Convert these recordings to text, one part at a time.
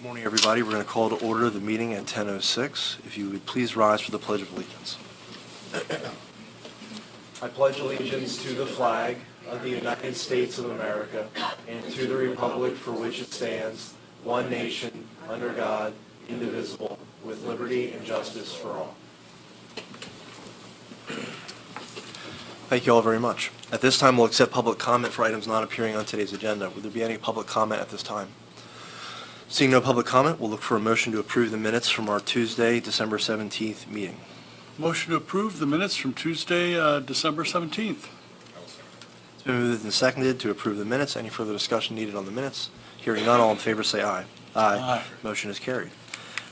Good morning, everybody. We're going to call to order the meeting at 10:06. If you would please rise for the Pledge of Allegiance. I pledge allegiance to the flag of the United States of America and to the republic for which it stands, one nation, under God, indivisible, with liberty and justice for all. Thank you all very much. At this time, we'll accept public comment for items not appearing on today's agenda. Would there be any public comment at this time? Seeing no public comment, we'll look for a motion to approve the minutes from our Tuesday, December 17th meeting. Motion to approve the minutes from Tuesday, December 17th. It's been moved and seconded to approve the minutes. Any further discussion needed on the minutes? Hearing none, all in favor say aye. Aye. Motion is carried.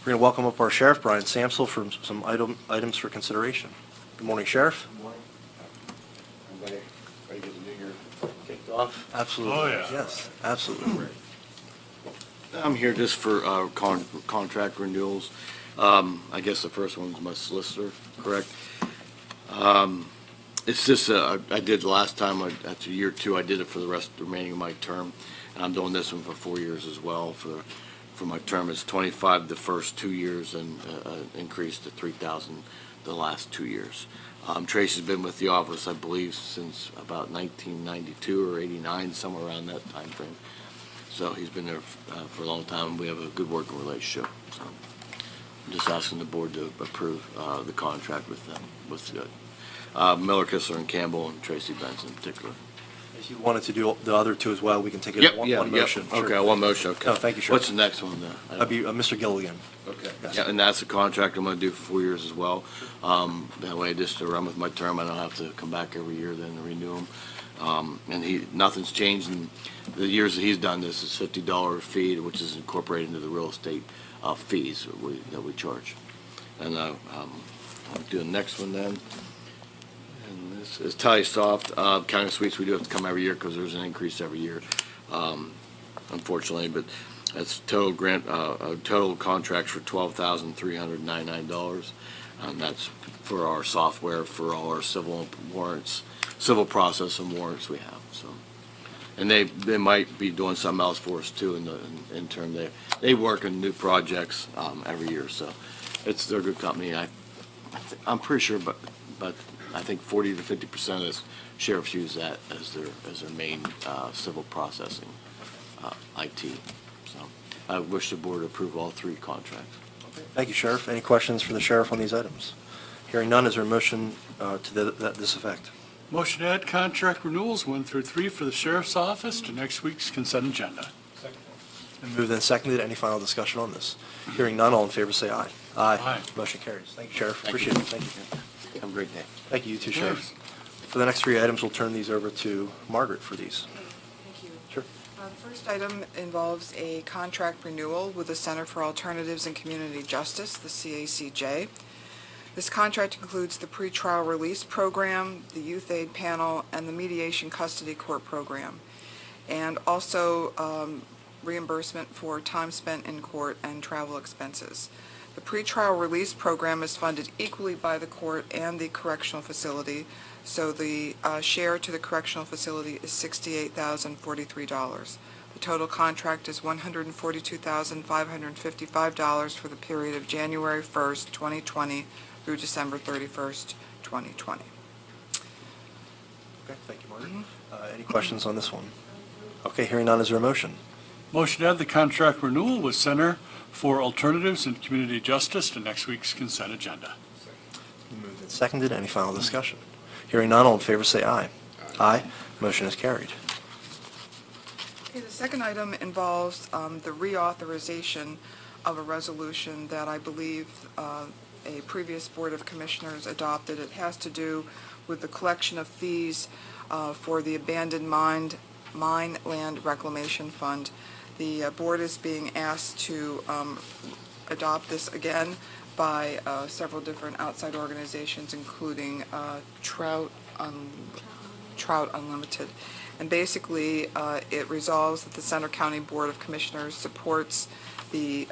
We're going to welcome up our Sheriff, Brian Samsel, for some items for consideration. Good morning, Sheriff. Good morning. Everybody ready to get the new year kicked off? Absolutely. Oh, yeah. Yes, absolutely. I'm here just for contract renewals. I guess the first one's my solicitor, correct? It's just, I did last time, after year two, I did it for the remaining of my term. And I'm doing this one for 4 years as well. For my term, it's 25 the first 2 years and increase to 3,000 the last 2 years. Tracy's been with the office, I believe, since about 1992 or 89, somewhere around that time frame. So he's been there for a long time. We have a good working relationship. So I'm just asking the board to approve the contract with them, with Miller, Kistler, and Campbell, and Tracy Benson in particular. If you wanted to do the other two as well, we can take it in one motion. Sure. Okay, one motion, okay. No, thank you, Sheriff. What's the next one then? That'd be Mr. Gilligan. Okay. Yes. Yeah, and that's a contract I'm gonna do for 4 years as well. That way, just to run with my term, I don't have to come back every year then to renew them. And nothing's changed in the years that he's done this. It's $50 fee, which is incorporated into the real estate fees that we charge. And I'll do the next one then. And this is Tally Soft County Suites. We do have to come every year because there's an increase every year, unfortunately. But that's total contracts for $12,399, and that's for our software for all our civil warrants. Civil process and warrants we have, so. And they might be doing something else for us too in turn. They work on new projects every year, so they're a good company. I'm pretty sure, but I think 40 to 50% of the sheriffs use that as their main civil processing IT. So I wish the board to approve all three contracts. Thank you, Sheriff. Any questions for the Sheriff on these items? Hearing none, is there a motion to this effect? Motion to add contract renewals 1 through 3 for the sheriff's office to next week's consent agenda. Been moved and seconded. Any final discussion on this? Hearing none, all in favor say aye. Aye. Motion carries. Thank you, Sheriff. Thank Appreciate you. it. Thank you. Have a great day. Thank you, you too, Sheriff. For the next 3 items, we'll turn these over to Margaret for these. Thank you. Sure. The first item involves a contract renewal with the Center for Alternatives and Community Justice, the CACJ. This contract includes the pretrial release program, the youth aid panel, and the mediation custody court program, and also reimbursement for time spent in court and travel expenses. The pretrial release program is funded equally by the court and the correctional facility, so the share to the correctional facility is $68,043. The total contract is $142,555 for the period of January 1st, 2020 through December 31st, 2020. Okay, thank you, Margaret. Any questions on this one? Okay, hearing none, is there a motion? Motion to add the contract renewal with Center for Alternatives and Community Justice to next week's consent agenda. Moved and seconded. Any final discussion? Hearing none, all in favor say aye. Aye. Motion is carried. Okay, the second item involves the reauthorization of a resolution that I believe a previous Board of Commissioners adopted. It has to do with the collection of fees for the Abandoned Mine Land Reclamation Fund. The board is being asked to adopt this again by several different outside organizations, including Trout Unlimited. And basically, it resolves that the Center County Board of Commissioners supports the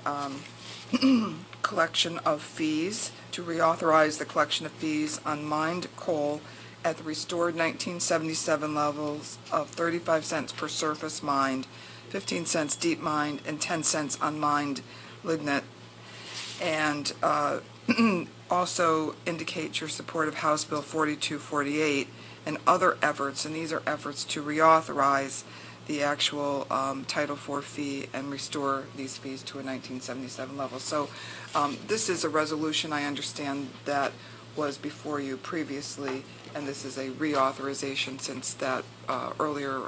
collection of fees, to reauthorize the collection of fees on mined coal at the restored 1977 levels of 35 cents per surface mined 15 cents deep mined, and 10 cents unmined lignite. And also indicate your support of House Bill 4248 and other efforts, and these are efforts to reauthorize the actual Title IV fee and restore these fees to a 1977 level. So this is a resolution, I understand, that was before you previously, and this is a reauthorization since that earlier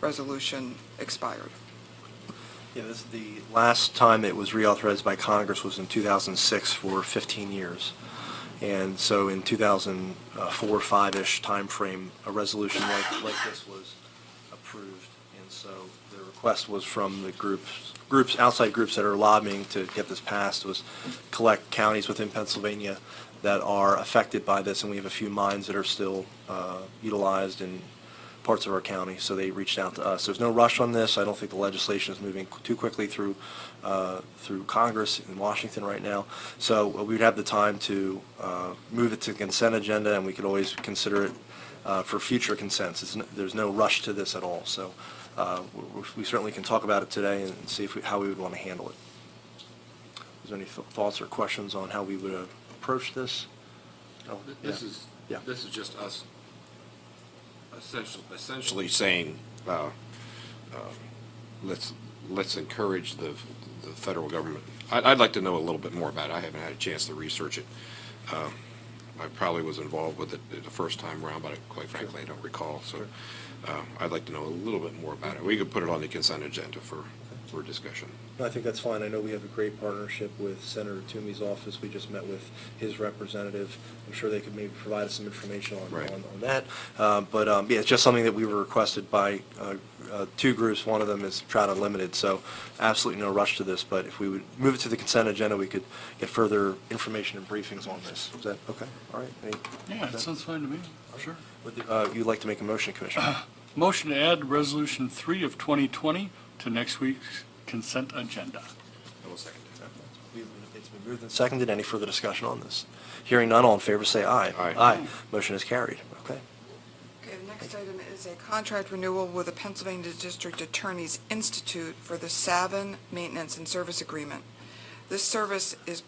resolution expired. Yeah, this, the last time it was reauthorized by Congress was in 2006 for 15 years. And so in 2004, 5-ish timeframe, a resolution like this was approved. And so the request was from the groups, outside groups that are lobbying to get this passed, was collect counties within Pennsylvania that are affected by this, and we have a few mines that are still utilized in parts of our county, so they reached out to us. There's no rush on this. I don't think the legislation is moving too quickly through Congress in Washington right now. So we would have the time to move it to the consent agenda, and we could always consider it for future consents. There's no rush to this at all. So we certainly can talk about it today and see how we would want to handle it. Is there any thoughts or questions on how we would approach this? Oh, This yeah. is just us essentially saying, let's encourage the federal government. I'd like to know a little bit more about it. I haven't had a chance to research it. I probably was involved with it the first time around, but quite frankly, I don't recall. So I'd like to know a little bit more about it. We could put it on the consent agenda for discussion. I think that's fine. I know we have a great partnership with Senator Toomey's office. We just met with his representative. I'm sure they could maybe provide us some information on Right. on that. But yeah, it's just something that we were requested by two groups. One of them is Trout Unlimited, so absolutely no rush to this. But if we would move it to the consent agenda, we could get further information and briefings on this. Is that okay? All right. Yeah, that sounds fine to me, sure. Would you like to make a motion, Commissioner? Motion to add Resolution 3 of 2020 to next week's consent agenda. I will second it. It's been moved and seconded. Any further discussion on this? Hearing none, all in favor say aye. Aye. Aye. Motion is carried. Okay. Okay, the next item is a contract renewal with the Pennsylvania District Attorney's Institute for the Savin Maintenance and Service Agreement. This service is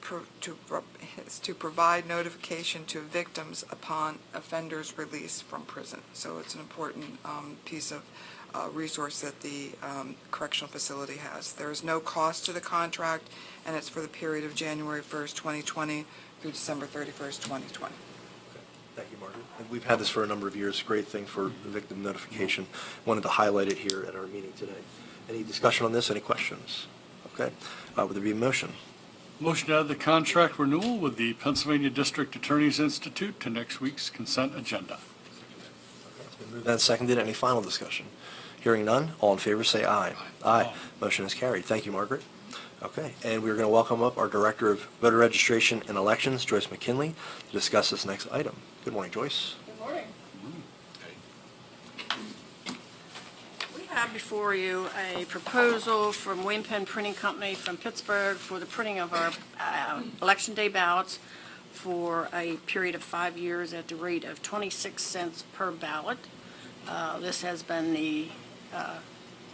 to provide notification to victims upon offenders' release from prison. So it's an important piece of resource that the correctional facility has. There is no cost to the contract, and it's for the period of January 1st, 2020 through December 31st, 2020. Thank you, Margaret. And we've had this for a number of years. Great thing for the victim notification. Wanted to highlight it here at our meeting today. Any discussion on this? Any questions? Okay. Would there be a motion? Motion to add the contract renewal with the Pennsylvania District Attorney's Institute to next week's consent agenda. It's been moved and seconded. Any final discussion? Hearing none, all in favor say aye. Aye. Motion is carried. Thank you, Margaret. Okay, and we're going to welcome up our Director of Voter Registration and Elections, Joyce McKinley, to discuss this next item. Good morning, Joyce. Good morning. We have before you a proposal from Wayne Penn Printing Company from Pittsburgh for the printing of our Election Day ballots for a period of 5 years at the rate of 26 cents per ballot. This has been the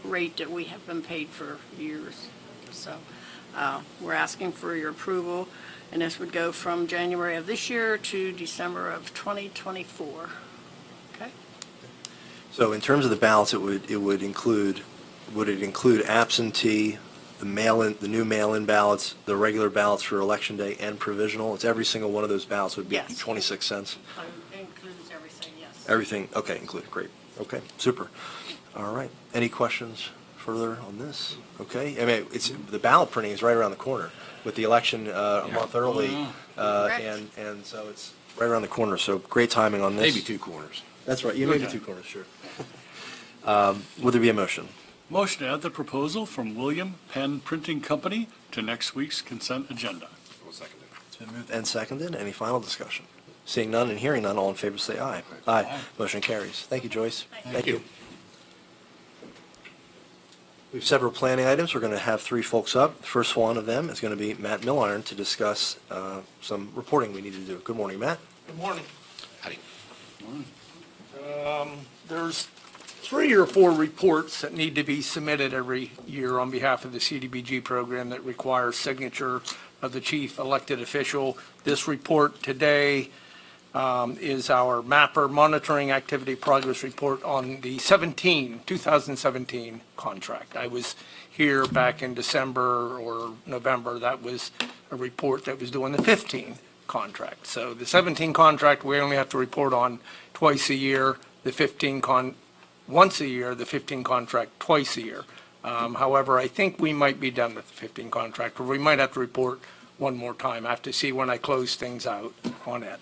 rate that we have been paid for years. So we're asking for your approval, and this would go from January of this year to December of 2024. Okay? So in terms of the ballots, would it include absentee, the mail-in, the new mail-in ballots, the regular ballots for Election Day, and provisional? It's every single one of those ballots would be Yes. 26 cents? It includes everything, yes. Everything, okay, included, great. Okay, super. All right, any questions further on this? Okay, I mean, the ballot printing is right around the corner with the election a month early. Correct. And so it's right around the corner, so great timing on this. Maybe two corners. That's right, maybe Okay. two corners, sure. Would there be a motion? Motion to add the proposal from William Penn Printing Company to next week's consent agenda. I will second it. It's been moved and seconded. Any final discussion? Seeing none and hearing none, all in favor say aye. Aye. Motion carries. Thank you, Joyce. Thank you. We have several planning items. We're going to have three folks up. The first one of them is going to be Matt Milliron to discuss some reporting we need to do. Good morning, Matt. Good morning. Howdy. There's 3 or 4 reports that need to be submitted every year on behalf of the CDBG program that requires signature of the chief elected official. This report today is our MAPPER Monitoring Activity Progress Report on the 2017 contract. I was here back in December or November. That was a report that was doing the 15 contract. So the 17 contract, we only have to report on twice a year, the 15 once a year, the 15 contract twice a year. However, I think we might be done with the 15 contract, or we might have to report one more time. I have to see when I close things out on it.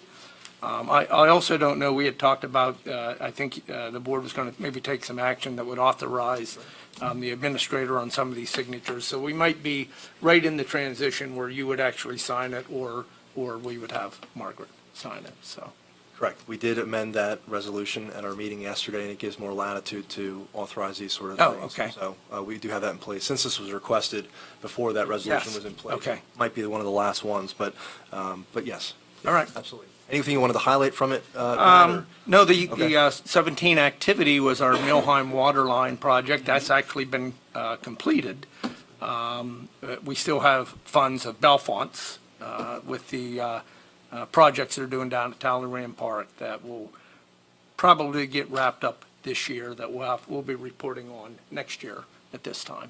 I also don't know, we had talked about, I think the board was going to maybe take some action that would authorize the administrator on some of these signatures. So we might be right in the transition where you would actually sign it, or we would have Margaret sign it, so. Correct. We did amend that resolution at our meeting yesterday, and it gives more latitude to authorize these sort of Oh, things. okay. So we do have that in place. Since this was requested before that resolution Yes. was in place. Okay. Might be one of the last ones, but yes. All right. Absolutely. Anything you wanted to highlight from it? Matt, or- No, the Okay. 17 activity was our Milheim water line project. That's actually been completed. We still have funds of Bellefonte's with the projects they're doing down at Talleyrand Park that will probably get wrapped up this year, that we'll be reporting on next year at this time.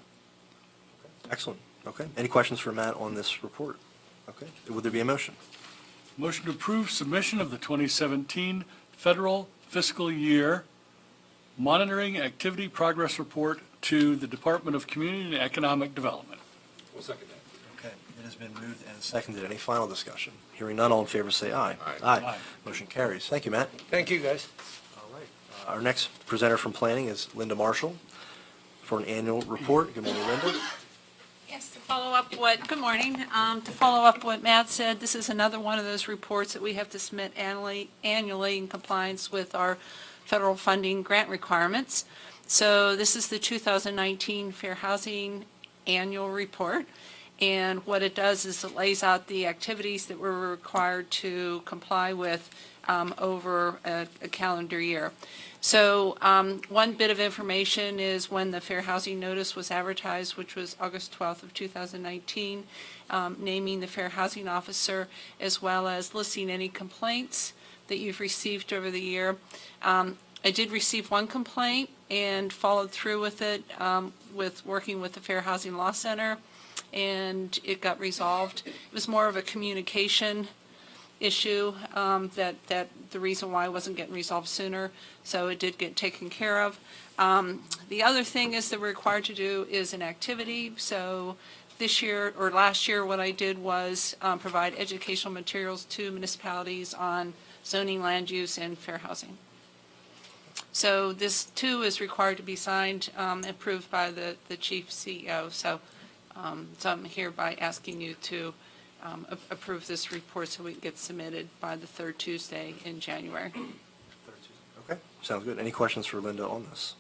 Excellent. Okay. Any questions for Matt on this report? Okay. Would there be a motion? Motion to approve submission of the 2017 federal fiscal year monitoring activity progress report to the Department of Community and Economic Development. We'll second that. Okay. It has been moved and seconded. Any final discussion? Hearing none, all in favor say aye. Aye. Aye. Motion carries. Thank you, Matt. Thank you, guys. All right. Our next presenter from planning is Linda Marshall for an annual report. Good morning, Linda. Yes, to follow up good morning. To follow up what Matt said, this is another one of those reports that we have to submit annually in compliance with our federal funding grant requirements. So this is the 2019 Fair Housing Annual Report. And what it does is it lays out the activities that we're required to comply with over a calendar year. So one bit of information is when the Fair Housing Notice was advertised, which was August 12th of 2019, naming the Fair Housing Officer, as well as listing any complaints that you've received over the year. I did receive one complaint and followed through with it with working with the Fair Housing Law Center, and it got resolved. It was more of a communication issue that the reason why it wasn't getting resolved sooner, so it did get taken care of. The other thing is that we're required to do is an activity. So this year, or last year, what I did was provide educational materials to municipalities on zoning, land use, and fair housing. So this too is required to be signed, approved by the chief CEO. So I'm hereby asking you to approve this report so we can get submitted by the third Tuesday in January. Okay. Sounds good. Any questions for Linda on this?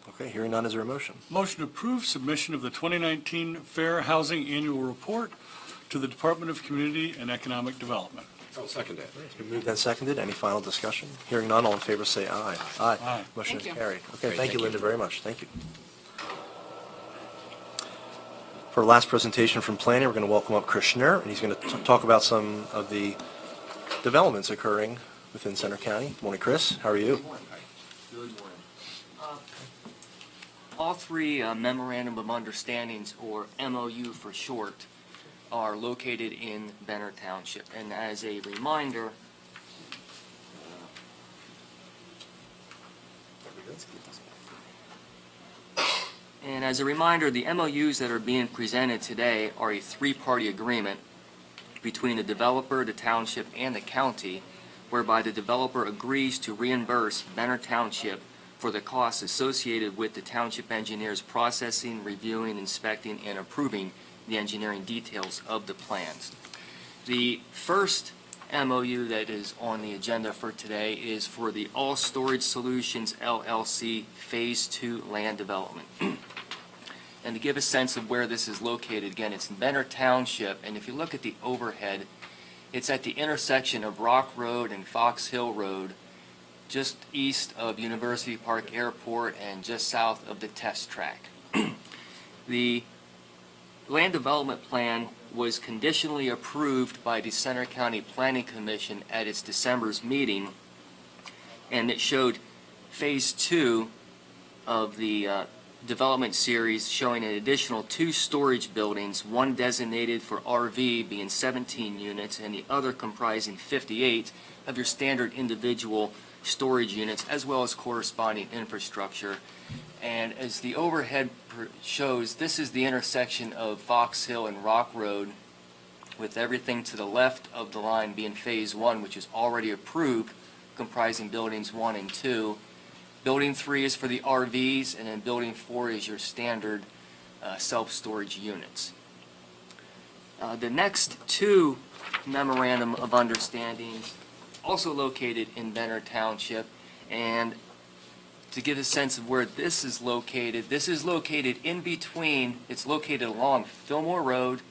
Okay. Hearing none, is there a motion? Motion to approve submission of the 2019 Fair Housing Annual Report to the Department of Community and Economic Development. I'll second that. It's been moved and seconded. Any final discussion? Hearing none, all in favor say aye. Aye. Aye. Motion is Thank you. carried. Okay, Great, thank you, thank Linda, you. very much. Thank you. For our last presentation from planning, we're going to welcome up Chris Schnurr, and he's going to talk about some of the developments occurring within Center County. Good morning, Chris. How are you? Good morning. All three memorandum of understandings, or MOU for short, are located in Benner Township. And as a reminder, the MOUs that are being presented today are a three-party agreement between the developer, the township, and the county, whereby the developer agrees to reimburse Benner Township for the costs associated with the township engineers processing, reviewing, inspecting, and approving the engineering details of the plans. The first MOU that is on the agenda for today is for the All Storage Solutions LLC Phase 2 land development. And to give a sense of where this is located, again, it's in Benner Township, and if you look at the overhead, it's at the intersection of Rock Road and Fox Hill Road, just east of University Park Airport and just south of the test track. The land development plan was conditionally approved by the Center County Planning Commission at its December's meeting, and it showed Phase 2 of the development series showing an additional 2 storage buildings, one designated for RV being 17 units and the other comprising 58 of your standard individual storage units, as well as corresponding infrastructure. And as the overhead shows, this is the intersection of Fox Hill and Rock Road, with everything to the left of the line being Phase 1, which is already approved, comprising buildings 1 and 2. Building 3 is for the RVs, and then Building 4 is your standard self-storage units. The next 2 memorandum of understandings, also located in Benner Township, and to give a sense of where this is located in between, it's located along Fillmore Road,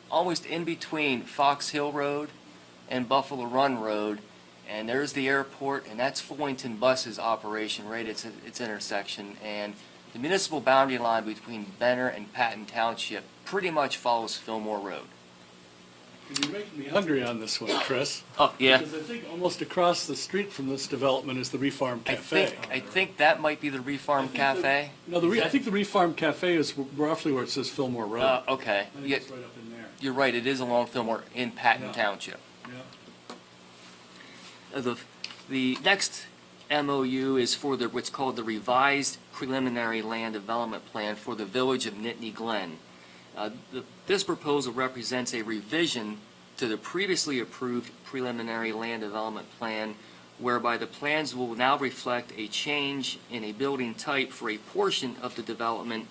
almost in between Fox Hill Road and Buffalo Run Road. And there's the airport, and that's Fullington Bus's operation right at its intersection. And the municipal boundary line between Benner and Patton Township pretty much follows Fillmore Road. You're making me hungry on this one, Chris. Oh, yeah. Because I think almost across the street from this development is the Refarm Cafe. I think that might be the Refarm Cafe. No, I think the Refarm Cafe is roughly where it says Fillmore Road. Okay. I think Yeah, it's right up in there. you're right, it is along Fillmore in Patton Yeah. Township. Yeah. The next MOU is for what's called the Revised Preliminary Land Development Plan for the Village of Nittany Glen. This proposal represents a revision to the previously approved Preliminary Land Development Plan, whereby the plans will now reflect a change in a building type for a portion of the development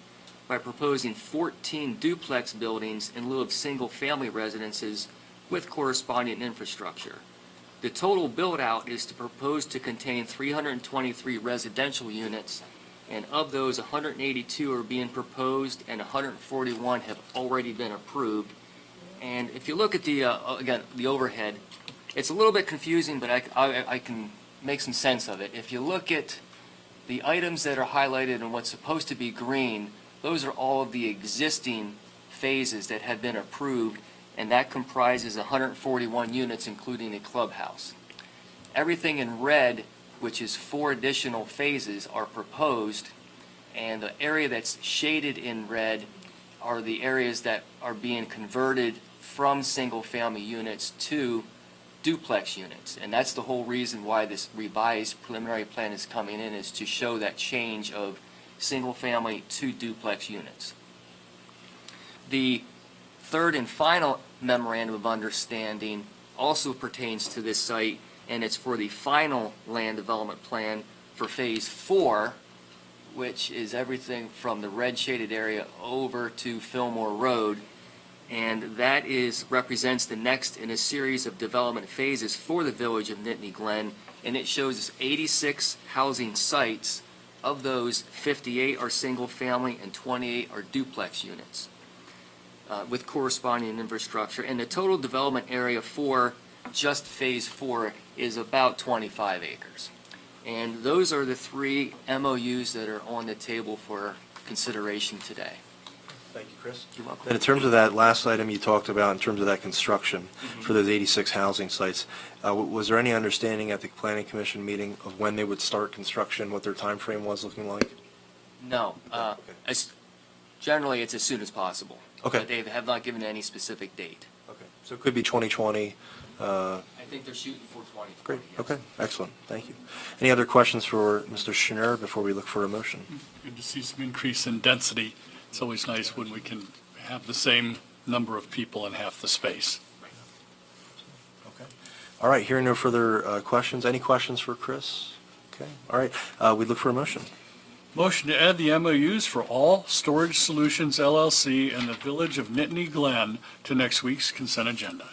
by proposing 14 duplex buildings in lieu of single-family residences with corresponding infrastructure. The total build-out is proposed to contain 323 residential units, and of those, 182 are being proposed and 141 have already been approved. And if you look at again, the overhead, it's a little bit confusing, but I can make some sense of it. If you look at the items that are highlighted in what's supposed to be green, those are all of the existing phases that have been approved, and that comprises 141 units, including a clubhouse. Everything in red, which is 4 additional phases, are proposed, and the area that's shaded in red are the areas that are being converted from single-family units to duplex units. And that's the whole reason why this revised preliminary plan is coming in, is to show that change of single-family to duplex units. The third and final memorandum of understanding also pertains to this site, and it's for the final land development plan for Phase 4, which is everything from the red shaded area over to Fillmore Road. And that represents the next in a series of development phases for the village of Nittany Glen, and it shows us 86 housing sites. Of those, 58 are single-family and 28 are duplex units with corresponding infrastructure. And the total development area for just Phase 4 is about 25 acres. And those are the 3 MOUs that are on the table for consideration today. Thank you, Chris. You're welcome. And in terms of that last item you talked about, in terms of that construction for those 86 housing sites, was there any understanding at the Planning Commission meeting of when they would start construction, what their time frame was looking like? No. Generally, it's as soon as possible. Okay. But they have not given any specific date. Okay. So it could be 2020. I think they're shooting for 2020. Great, yes. okay, excellent, thank you. Any other questions for Mr. Schnur before we look for a motion? Good to see some increase in density. It's always nice when we can have the same number of people in half the space. Okay. All right, hearing no further questions, any questions for Chris? Okay, all right, we look for a motion. Motion to add the MOUs for All Storage Solutions LLC and the Village of Nittany Glen to next week's consent agenda.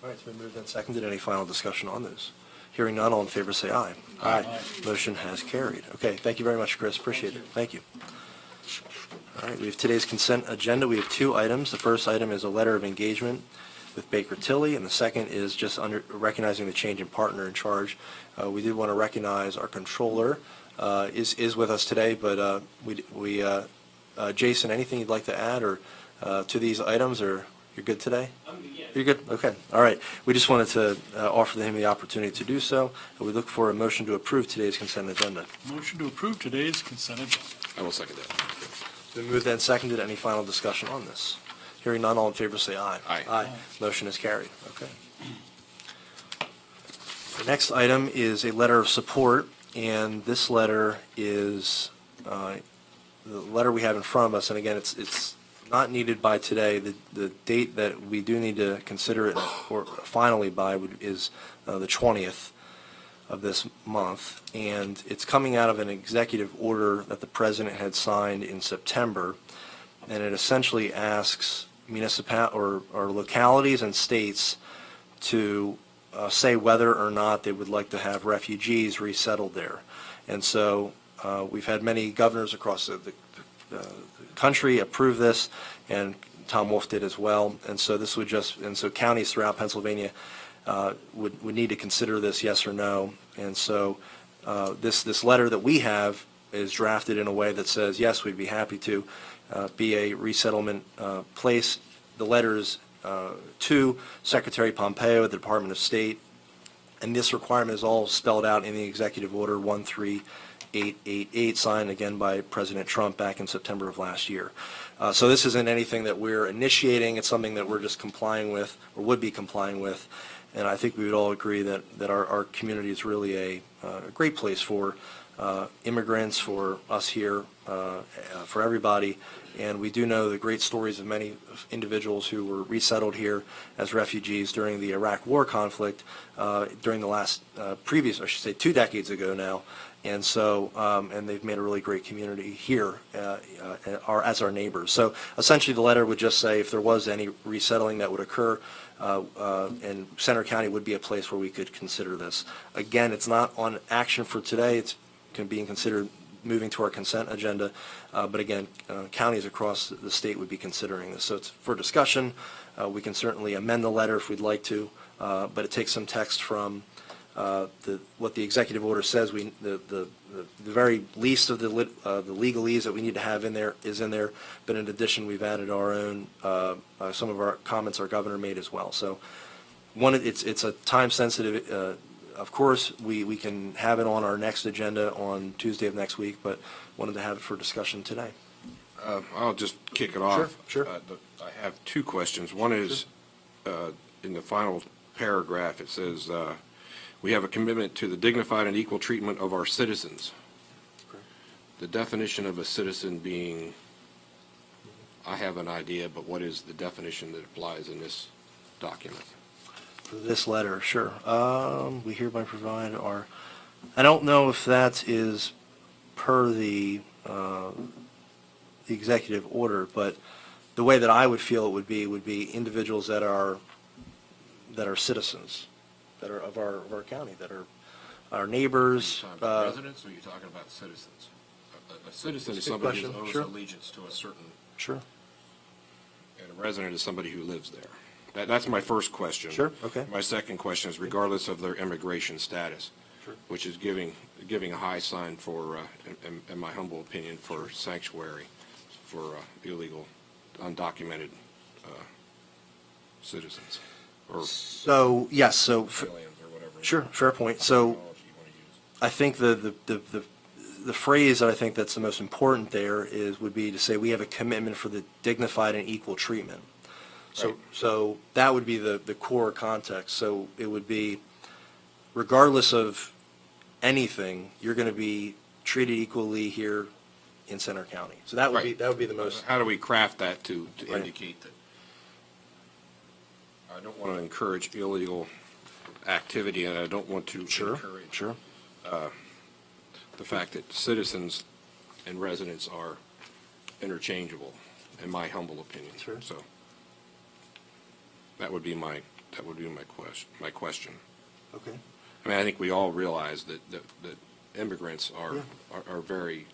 All right, it's been moved and seconded. Any final discussion on this? Hearing none, all in favor say aye. Aye. Motion has carried. Okay, thank you very much, Chris. Appreciate it. Thank you. All right, we have today's consent agenda. We have 2 items. The first item is a letter of engagement with Baker Tilly, and the second is just recognizing the change in partner in charge. We did want to recognize our controller is with us today, but Jason, anything you'd like to add or to these items, or you're good today? You're good? Okay. All right. We just wanted to offer him the opportunity to do so. We look for a motion to approve today's consent agenda. Motion to approve today's consent agenda. I will second that. Been moved and seconded. Any final discussion on this? Hearing none, all in favor say aye. Aye. Aye. Motion is carried. Okay. The next item is a letter of support, and this letter is the letter we have in front of us, and again, it's not needed by today. The date that we do need to consider it or finally by is the 20th of this month, and it's coming out of an executive order that the president had signed in September, and it essentially asks or localities and states to say whether or not they would like to have refugees resettled there. And so we've had many governors across the country approve this, and Tom Wolf did as well. And so this would so counties throughout Pennsylvania would need to consider this, yes or no. And so this letter that we have is drafted in a way that says, yes, we'd be happy to be a resettlement place. The letter is to Secretary Pompeo at the Department of State, and this requirement is all spelled out in the Executive Order 13888, signed again by President Trump back in September of last year. So this isn't anything that we're initiating. It's something that we're just complying with, or would be complying with. And I think we would all agree that our community is really a great place for immigrants, for us here, for everybody. And we do know the great stories of many individuals who were resettled here as refugees during the Iraq War conflict during the last I should say 2 decades ago now. And so, and they've made a really great community here as our neighbors. So essentially the letter would just say if there was any resettling that would occur, and Center County would be a place where we could consider this. Again, it's not on action for today. It's being considered moving to our consent agenda. But again, counties across the state would be considering this. So it's for discussion. We can certainly amend the letter if we'd like to, but it takes some text from what the executive order says. The very least of the legalese that we need to have in there is in there. But in addition, we've added our own, some of our comments our governor made as well. So it's a time sensitive. Of course, we can have it on our next agenda on Tuesday of next week, but wanted to have it for discussion today. I'll just kick it off. Sure. I have 2 questions. One is, in the final paragraph, it says, we have a commitment to the dignified and equal treatment of our citizens. The definition of a citizen being, I have an idea, but what is the definition that applies in this document? For this letter, sure. We hereby provide I don't know if that is per the executive order, but the way that I would feel it would be individuals that are citizens, that are of our county, that are our neighbors. Are you talking about residents, or are you talking about citizens? A citizen is somebody who owes Sure. allegiance to a certain, Sure. and a resident is somebody who lives there. That's my first question. Sure, okay. My second question is regardless of their immigration status, Sure. which is giving a high sign for, in my humble opinion, for sanctuary for illegal, undocumented citizens, or So, yes, so, aliens, or whatever. sure, fair point. So terminology you want to use. I think the phrase that I think that's the most important there would be to say we have a commitment for the dignified and equal treatment. So, Right. so that would be the core context. So it would be, regardless of anything, you're going to be treated equally here in Center County. So that would be, Right. that would be the most, How do we craft that to Right. indicate that? I don't want to encourage illegal activity, and I don't want to sure, encourage sure. the fact that citizens and residents are interchangeable, in my humble opinion. Sure. So that would be my question. Okay. I mean, I think we all realize that immigrants are Yeah. are very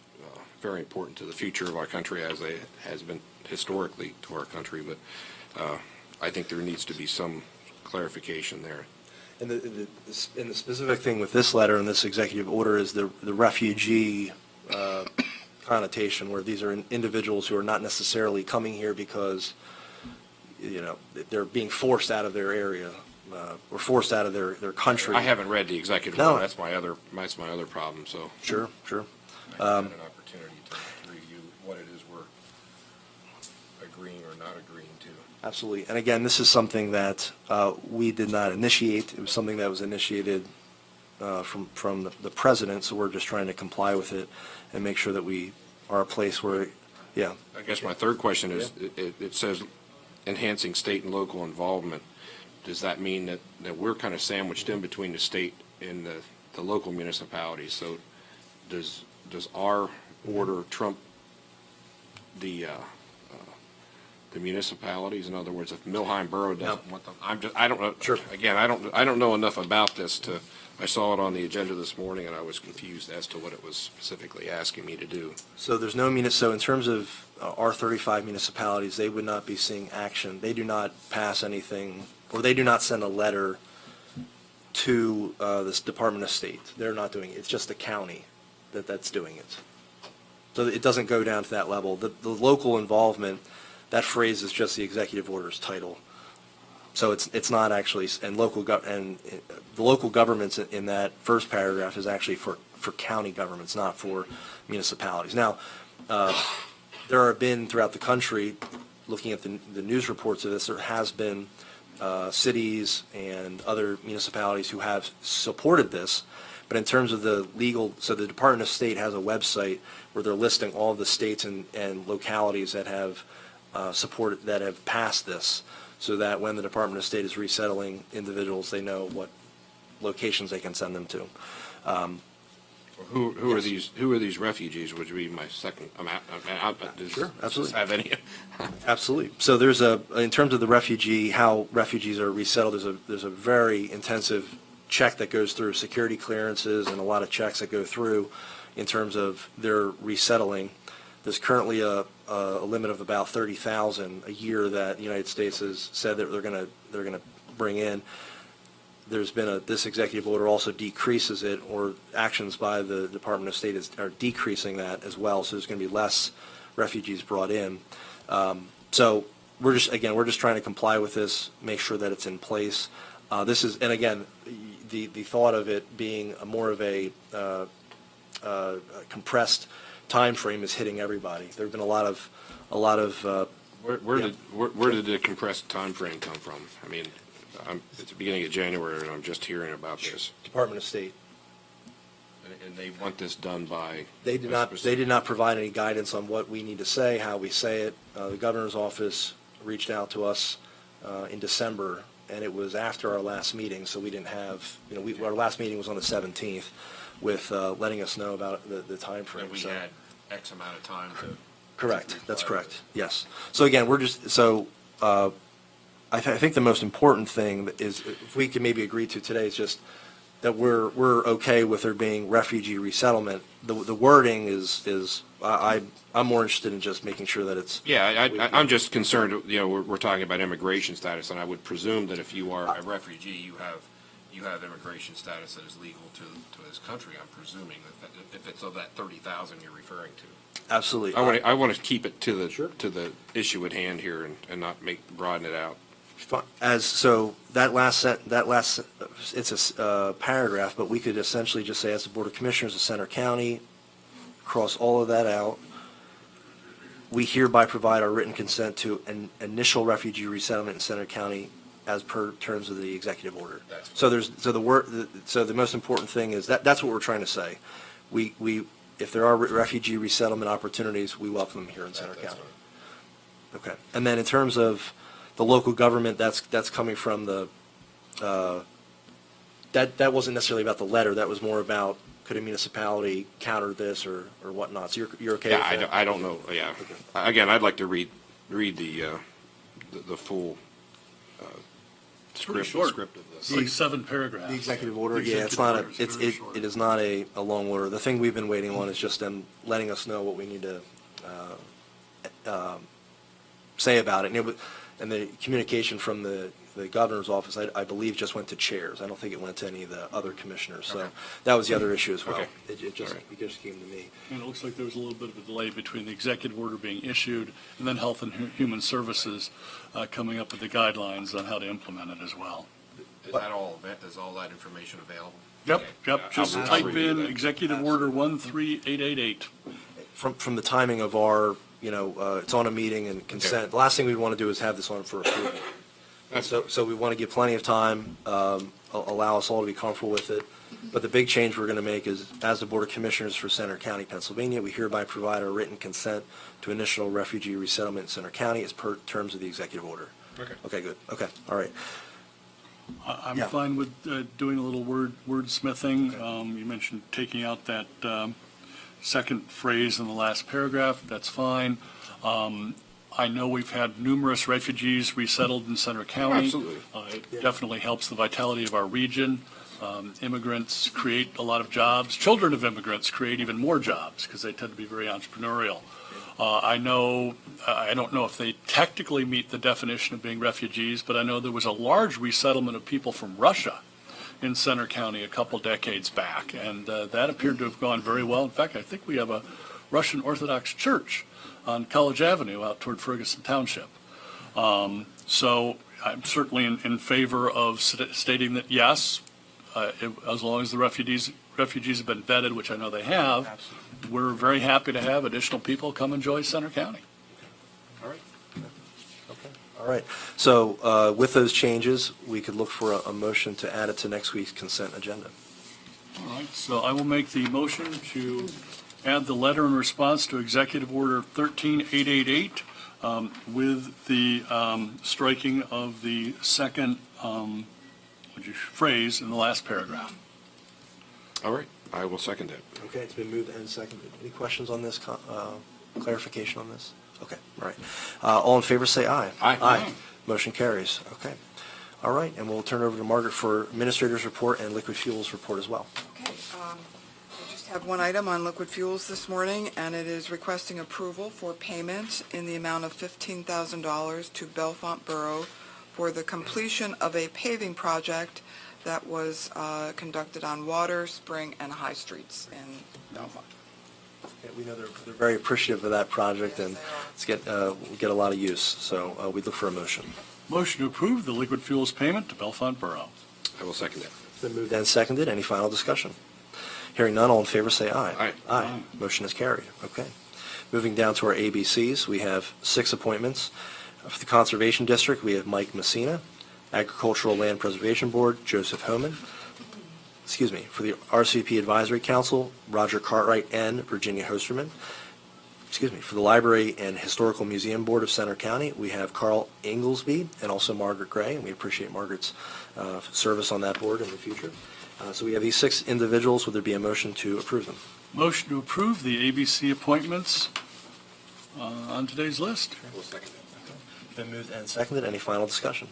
very important to the future of our country, as they has been historically to our country. But I think there needs to be some clarification there. And the specific thing with this letter and this executive order is the refugee connotation, where these are individuals who are not necessarily coming here because, they're being forced out of their area, or forced out of their country. I haven't read the executive No. order. That's my other problem, so. Sure. I haven't had an opportunity to review what it is we're agreeing or not agreeing to. Absolutely. And again, this is something that we did not initiate. It was something that was initiated from the president, so we're just trying to comply with it and make sure that we are a place where, yeah. I guess my third question is, it says enhancing state and local involvement. Does that mean that we're kind of sandwiched in between the state and the local municipalities? So does our order trump the municipalities? In other words, if Millheim Borough doesn't want them, I don't know. Sure. Again, I don't know enough about this I saw it on the agenda this morning and I was confused as to what it was specifically asking me to do. So there's no so in terms of our 35 municipalities, they would not be seeing action. They do not pass anything, or they do not send a letter to this Department of State. They're not doing it. It's just the county that's doing it. So it doesn't go down to that level. The local involvement, that phrase is just the executive order's title. So it's not actually, and the local governments in that first paragraph is actually for county governments, not for municipalities. Now, there have been throughout the country, looking at the news reports of this, there has been cities and other municipalities who have supported this. But in terms of the legal, so the Department of State has a website where they're listing all of the states and localities that have supported, that have passed this, so that when the Department of State is resettling individuals, they know what locations they can send them to. Who are these refugees, would be my second, Sure, absolutely. Does this have any? Absolutely. So in terms of the refugee, how refugees are resettled, there's a very intensive check that goes through, security clearances and a lot of checks that go through in terms of their resettling. There's currently a limit of about 30,000 a year that the United States has said that they're going to bring in. There's been this executive order also decreases it, or actions by the Department of State are decreasing that as well. So there's going to be less refugees brought in. So we're just trying to comply with this, make sure that it's in place. And again, the thought of it being more of a compressed time frame is hitting everybody. There have been a lot of. Where did the compressed time frame come from? I mean, it's the beginning of January and I'm just hearing about this. Department of State. And they want this done by? They did not provide any guidance on what we need to say, how we say it. The governor's office reached out to us in December, and it was after our last meeting, so we didn't have, our last meeting was on the 17th with letting us know about the timeframe. That we had X amount of time to. Correct, that's correct, yes. So again, I think the most important thing is, if we can maybe agree to today, is just that we're okay with there being refugee resettlement. The wording is I'm more interested in just making sure that it's. Yeah, I'm just concerned, we're talking about immigration status, and I would presume that if you are a refugee, you have immigration status that is legal to this country. I'm presuming that if it's of that 30,000 you're referring to. Absolutely. I want to keep it to the issue at hand here and not broaden it out. It's a paragraph, but we could essentially just say, as the Board of Commissioners of Center County, cross all of that out. We hereby provide our written consent to an initial refugee resettlement in Center County as per terms of the executive order. So the most important thing is that's what we're trying to say. If there are refugee resettlement opportunities, we welcome them here in Center County. Okay. And then in terms of the local government, that's coming from that wasn't necessarily about the letter. That was more about, could a municipality counter this or whatnot? So you're okay with that? Yeah, I don't know, yeah. Okay. Again, I'd like to read the full pretty short. script of this. It's like 7 paragraphs. The executive order, The yeah, it's not executive order is very short. it is not a long order. The thing we've been waiting on is just them letting us know what we need to say about it. And the communication from the governor's office, I believe, just went to chairs. I don't think it went to any of the other commissioners. So Okay. that was the other issue as well. Okay. It just All right. came to me. And it looks like there was a little bit of a delay between the executive order being issued and then Health and Human Services coming up with the guidelines on how to implement it as well. Is that all, is all that information available? Yep, Okay. yep, just I'll type review in that. Executive Order 13888. From the timing of our, it's on a meeting and consent, the last thing we'd want to do is have this on for approval. So we want to give plenty of time, allow us all to be comfortable with it. But the big change we're going to make is, as the Board of Commissioners for Center County, Pennsylvania, we hereby provide our written consent to initial refugee resettlement in Center County as per terms of the executive order. Okay. Okay, good. Okay, all right. I'm Yeah. fine with doing a little wordsmithing. You mentioned taking out that second phrase in the last paragraph. That's fine. I know we've had numerous refugees resettled in Center County. Absolutely. It definitely helps the vitality of our region. Immigrants create a lot of jobs. Children of immigrants create even more jobs because they tend to be very entrepreneurial. I don't know if they technically meet the definition of being refugees, but I know there was a large resettlement of people from Russia in Center County a couple decades back, and that appeared to have gone very well. In fact, I think we have a Russian Orthodox church on College Avenue out toward Ferguson Township. So I'm certainly in favor of stating that, yes, as long as the refugees have been vetted, which I know they have, we're very happy to have additional people come enjoy Center County. All right. All right. So with those changes, we could look for a motion to add it to next week's consent agenda. All right, so I will make the motion to add the letter in response to Executive Order 13888 with the striking of the second phrase in the last paragraph. All right, I will second that. Okay, it's been moved and seconded. Any questions on this, clarification on this? Okay, all right. All in favor, say aye. Aye. Aye. Motion carries. Okay. All right, and we'll turn over to Margaret for Administrator's report and Liquid Fuels report as well. Okay, I just have one item on liquid fuels this morning, and it is requesting approval for payment in the amount of $15,000 to Bellefonte Borough for the completion of a paving project that was conducted on Water, Spring, and High Streets in Bellefonte. Yeah, we know they're very appreciative of that project, and it's we'll get a lot of use, so we look for a motion. Motion to approve the liquid fuels payment to Bellefonte Borough. I will second that. It's been moved and seconded. Any final discussion? Hearing none, all in favor, say aye. Aye. Aye. Motion is carried. Okay. Moving down to our ABCs, we have 6 appointments. For the Conservation District, we have Mike Messina. Agricultural Land Preservation Board, Joseph Homan. For the RCP Advisory Council, Roger Cartwright and Virginia Hosterman. For the Library and Historical Museum Board of Center County, we have Carl Inglesby and also Margaret Gray, and we appreciate Margaret's service on that board in the future. So we have these 6 individuals. Would there be a motion to approve them? Motion to approve the ABC appointments on today's list. I will second that. Been moved and seconded. Any final discussion?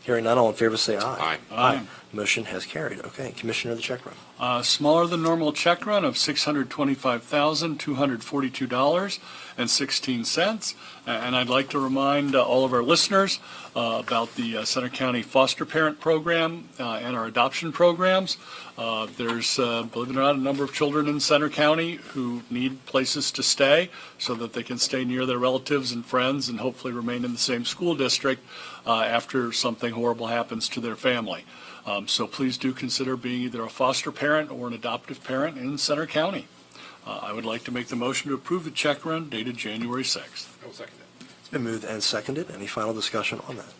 Hearing none, all in favor say aye. Aye. Aye. Motion has carried. Okay, Commissioner of the check run. Smaller than normal check run of $625,242.16. And I'd like to remind all of our listeners about the Center County Foster Parent Program and our adoption programs. There's, believe it or not, a number of children in Center County who need places to stay so that they can stay near their relatives and friends and hopefully remain in the same school district after something horrible happens to their family. So please do consider being either a foster parent or an adoptive parent in Center County. I would like to make the motion to approve the check run dated January 6th. I will second that. It's been moved and seconded. Any final discussion on that?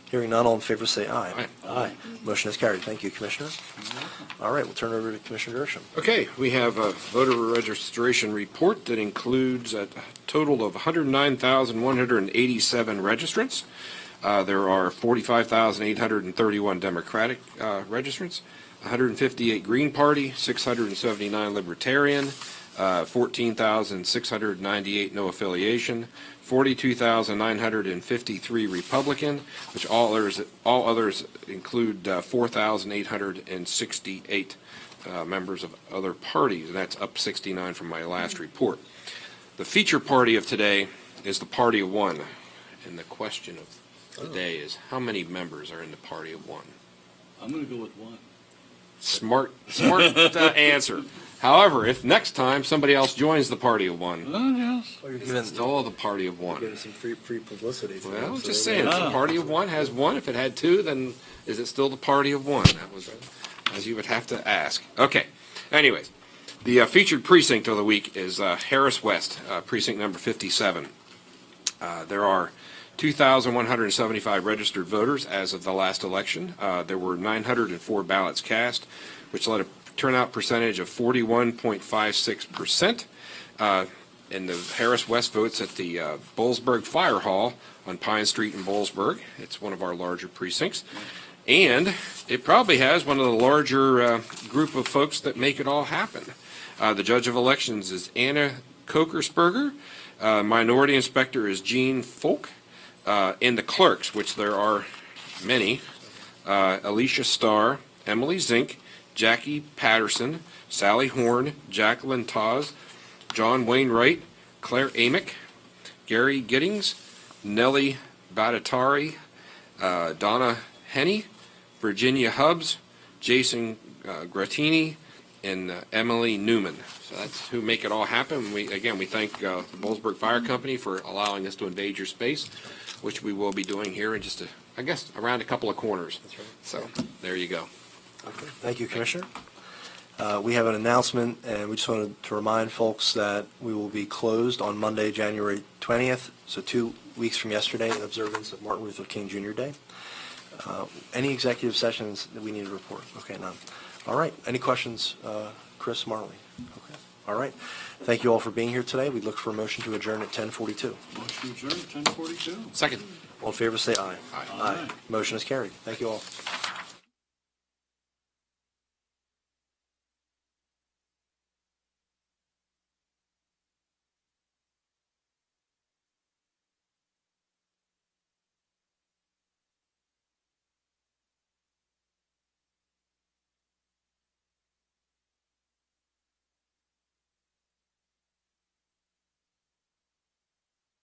Hearing none, all in favor say aye. Aye. Aye. Motion is carried. Thank you, Commissioner. All right, we'll turn it over to Commissioner Gershom. Okay, we have a voter registration report that includes a total of 109,187 registrants. There are 45,831 Democratic registrants, 158 Green Party, 679 Libertarian, 14,698 no affiliation, 42,953 Republican, which all others include 4,868 members of other parties, and that's up 69 from my last report. The feature party of today is the Party of One, and the question of today is how many members are in the party of one? I'm going to go with one. Smart answer. However, if next time somebody else joins the party of one, Oh, yes. Well, you're it's still the party of one. giving some free publicity. to them, Well, so just they saying, may- if the party of one has one, if it had two, then is it still the party of one? That was, as you would have to ask. Okay, anyways, the featured precinct of the week is Harris West, precinct number 57. There are 2,175 registered voters as of the last election. There were 904 ballots cast, which led a turnout percentage of 41.56%. And the Harris West votes at the Bollesburg Fire Hall on Pine Street in Bollesburg. It's one of our larger precincts. And it probably has one of the larger group of folks that make it all happen. The judge of elections is Anna Kokersberger. Minority inspector is Gene Folk. And the clerks, which there are many, Alicia Starr, Emily Zink, Jackie Patterson, Sally Horn, Jacqueline Taz, John Wainwright, Claire Amick, Gary Giddings, Nellie Badatari, Donna Henney, Virginia Hubbs, Jason Grattini, and Emily Newman. So that's who make it all happen. We thank the Bollesburg Fire Company for allowing us to invade your space, which we will be doing here in just around a couple of corners. That's right. So there you go. Okay. Thank you, Commissioner. We have an announcement, and we just wanted to remind folks that we will be closed on Monday, January 20th, so 2 weeks from yesterday, in observance of Martin Luther King Jr. Day. Any executive sessions that we need to report? Okay, none. All right. Any questions, Chris Marley? Okay. All right. Thank you all for being here today. We look for a motion to adjourn at 10:42. Motion adjourned, 10:42. Second. All in favor, say aye. Aye. Aye. Motion is carried. Thank you all.